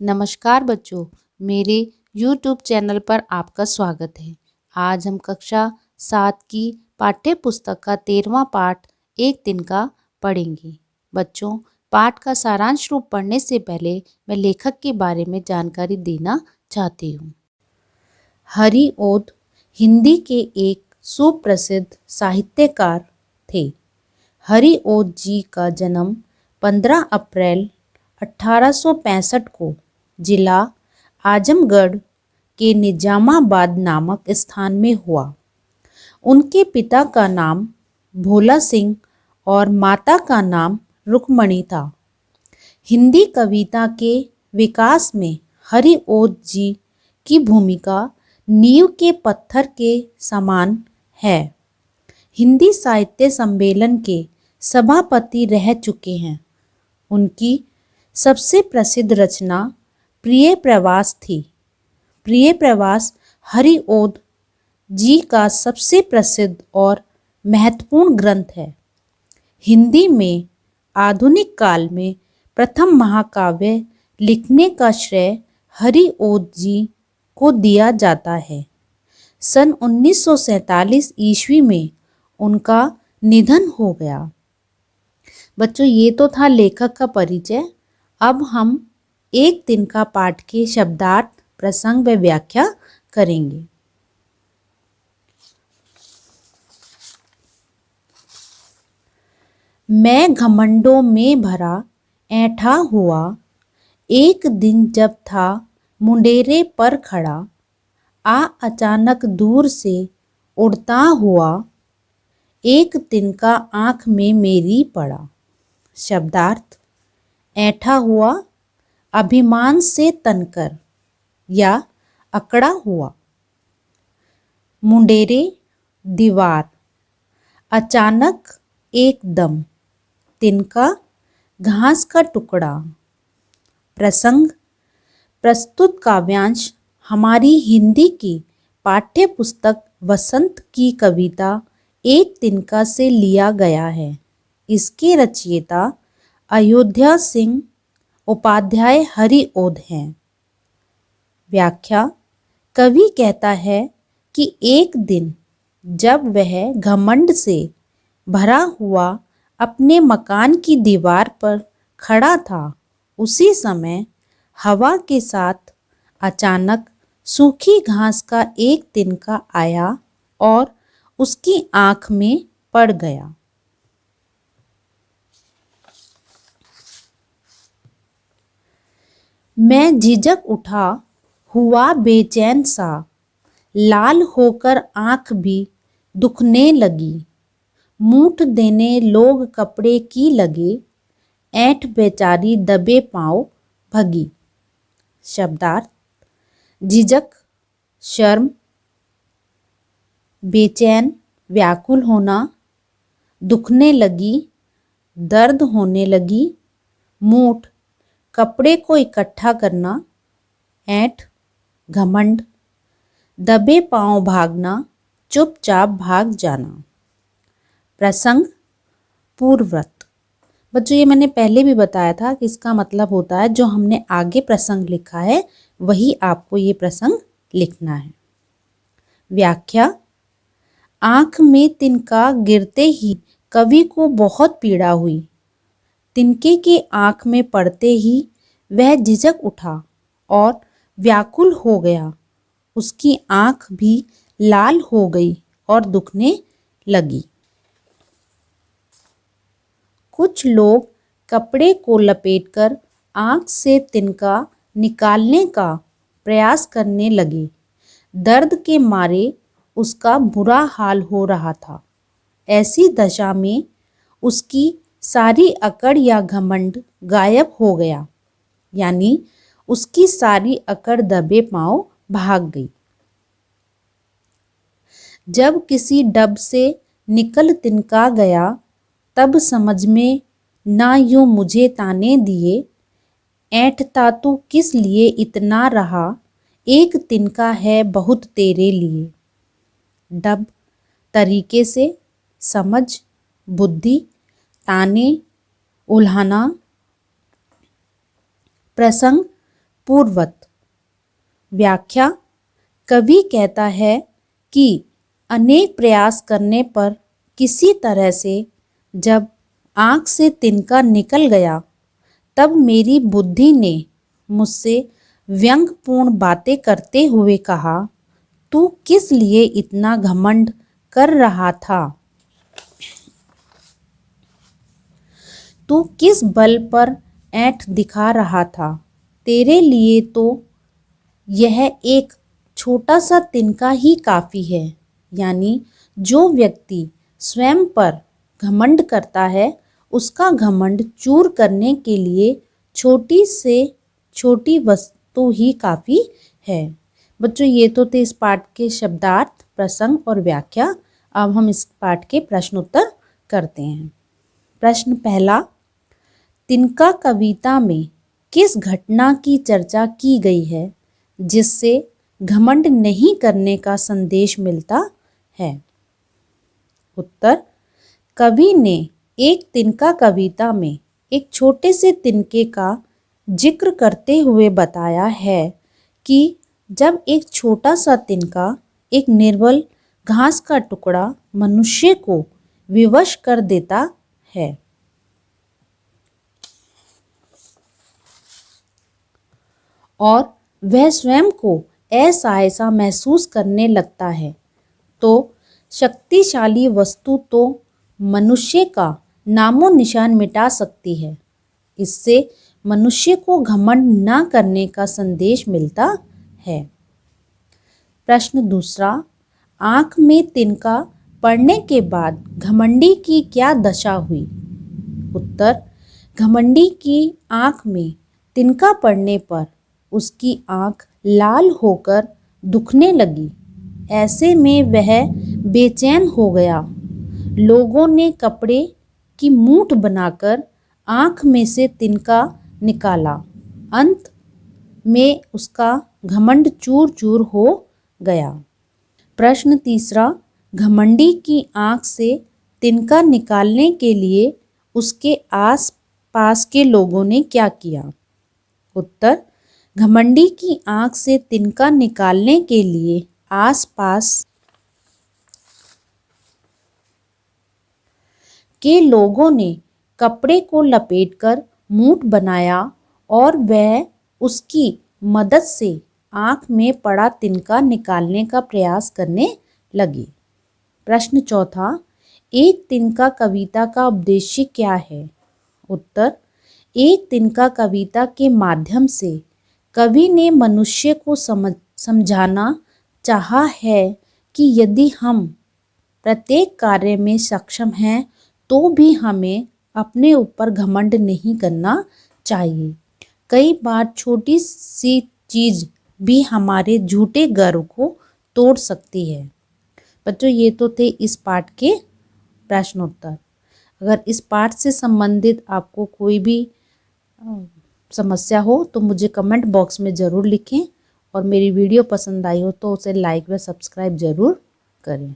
नमस्कार बच्चों, मेरे YouTube चैनल पर आपका स्वागत है। आज हम कक्षा 7 की पाठ्य पुस्तक का 13वां पाठ एक दिन का पढ़ेंगे। बच्चों, पाठ का सारांश रूप पढ़ने से पहले मैं लेखक के बारे में जानकारी देना चाहती हूँ। हरि ओध हिंदी के एक सुप्रसिद्ध साहित्यकार थे। हरि ओध जी का जन्म 15 अप्रैल 1865 को जिला आजमगढ़ के निजामाबाद नामक स्थान में हुआ। उनके पिता का नाम भोला सिंह और माता का नाम रुक्मणी था। हिंदी कविता के विकास में हरि ओध जी की भूमिका नींव के पत्थर के समान है। हिंदी साहित्य सम्मेलन के सभापति रह चुके हैं। उनकी सबसे प्रसिद्ध रचना प्रिय प्रवास थी। प्रिय प्रवास हरि ओध जी का सबसे प्रसिद्ध और महत्वपूर्ण ग्रंथ है। हिंदी में आधुनिक काल में प्रथम महाकाव्य लिखने का श्रेय हरि ओध जी को दिया जाता है। सन 1947 ईस्वी में उनका निधन हो गया। बच्चों, ये तो था लेखक का परिचय। अब हम एक दिन का पाठ के शब्दार्थ, प्रसंग व व्याख्या करेंगे। मैं घमंडों में भरा ऐंठा हुआ, एक दिन जब था मुंडेरे पर खड़ा, अचानक दूर से उड़ता हुआ, एक तिनका आँख में मेरी पड़ा। शब्दार्थ: ऐंठा हुआ, अभिमान से तनकर या अकड़ा हुआ। मुंडेरे, दीवार। अचानक, एकदम। तिनका, घास का टुकड़ा। प्रसंग: प्रस्तुत काव्यांश हमारी हिंदी की पाठ्य पुस्तक वसंत की कविता एक तिनका से लिया गया है। इसके रचयिता अयोध्या सिंह उपाध्याय हरि ओध हैं। व्याख्या: कवि कहता है कि एक दिन जब वह घमंड से भरा हुआ अपने मकान की दीवार पर खड़ा था, उसी समय हवा के साथ अचानक सूखी घास का एक तिनका आया और उसकी आँख में पड़ गया। मैं झिझक उठा हुआ बेचैन सा, लाल होकर आँख भी दुखने लगी। मूठ देने लोग कपड़े की लगे, ऐंठ बेचारी दबे पाँव भगी। शब्दार्थ: झिझक, शर्म। बेचैन, व्याकुल होना। दुखने लगी, दर्द होने लगी। मूठ, कपड़े को इकट्ठा करना। ऐंठ, घमंड। दबे पांव भागना, चुपचाप भाग जाना। प्रसंग: पूर्वव्रत। बच्चों, ये मैंने पहले भी बताया था कि इसका मतलब होता है जो हमने आगे प्रसंग लिखा है वही आपको ये प्रसंग लिखना है। व्याख्या: आँख में तिनका गिरते ही कवि को बहुत पीड़ा हुई। तिनके के आँख में पड़ते ही वह झिझक उठा और व्याकुल हो गया। उसकी आँख भी लाल हो गई और दुखने लगी। कुछ लोग कपड़े को लपेटकर आँख से तिनका निकालने का प्रयास करने लगे। दर्द के मारे उसका बुरा हाल हो रहा था। ऐसी दशा में उसकी सारी अकड़ या घमंड गायब हो गया, यानी उसकी सारी अकड़ दबे पांव भाग गई। जब किसी डब से निकल तिनका गया, तब समझ में ना यूं मुझे ताने दिए। ऐंठता तू किस लिए इतना रहा, एक तिनका है बहुत तेरे लिए। डब, तरीके से, समझ, बुद्धि, ताने, उल्हाना। प्रसंग: पूर्वत। व्याख्या। कवि कहता है कि अनेक प्रयास करने पर किसी तरह से जब आँख से तिनका निकल गया, तब मेरी बुद्धि ने मुझसे व्यंग्यपूर्ण बातें करते हुए कहा, तू किस लिए इतना घमंड कर रहा था? तू किस बल पर ऐंठ दिखा रहा था? तेरे लिए तो यह एक छोटा सा तिनका ही काफ़ी है। यानी जो व्यक्ति स्वयं पर घमंड करता है, उसका घमंड चूर करने के लिए छोटी से छोटी वस्तु ही काफ़ी है। बच्चों, ये तो थे इस पाठ के शब्दार्थ, प्रसंग और व्याख्या। अब हम इस पाठ के प्रश्न उत्तर करते हैं। प्रश्न पहला, तिनका कविता में किस घटना की चर्चा की गई है जिससे घमंड नहीं करने का संदेश मिलता है? उत्तर, कवि ने एक तिनका कविता में एक छोटे से तिनके का जिक्र करते हुए बताया है कि जब एक छोटा सा तिनका, एक निर्बल घास का टुकड़ा मनुष्य को विवश कर देता है और वह स्वयं को असहाय महसूस करने लगता है, तो शक्तिशाली वस्तु तो मनुष्य का नामो निशान मिटा सकती है। इससे मनुष्य को घमंड न करने का संदेश मिलता है। प्रश्न दूसरा, आँख में तिनका पड़ने के बाद घमंडी की क्या दशा हुई? उत्तर, घमंडी की आँख में तिनका पड़ने पर उसकी आँख लाल होकर दुखने लगी। ऐसे में वह बेचैन हो गया। लोगों ने कपड़े की मूठ बनाकर आँख में से तिनका निकाला। अंत में उसका घमंड चूर चूर हो गया। प्रश्न तीसरा, घमंडी की आँख से तिनका निकालने के लिए उसके आस पास के लोगों ने क्या किया? उत्तर, घमंडी की आँख से तिनका निकालने के लिए आसपास के लोगों ने कपड़े को लपेटकर मूठ बनाया और वह उसकी मदद से आँख में पड़ा तिनका निकालने का प्रयास करने लगे। प्रश्न चौथा, एक तिनका कविता का उद्देश्य क्या है? उत्तर, एक तिनका कविता के माध्यम से कवि ने मनुष्य को समझाना चाहा है कि यदि हम प्रत्येक कार्य में सक्षम हैं, तो भी हमें अपने ऊपर घमंड नहीं करना चाहिए। कई बार छोटी सी चीज़ भी हमारे झूठे गर्व को तोड़ सकती है। बच्चों, ये तो थे इस पाठ के प्रश्नोत्तर। अगर इस पाठ से संबंधित आपको कोई भी समस्या हो तो मुझे कमेंट बॉक्स में ज़रूर लिखें और मेरी वीडियो पसंद आई हो तो उसे लाइक व सब्सक्राइब ज़रूर करें।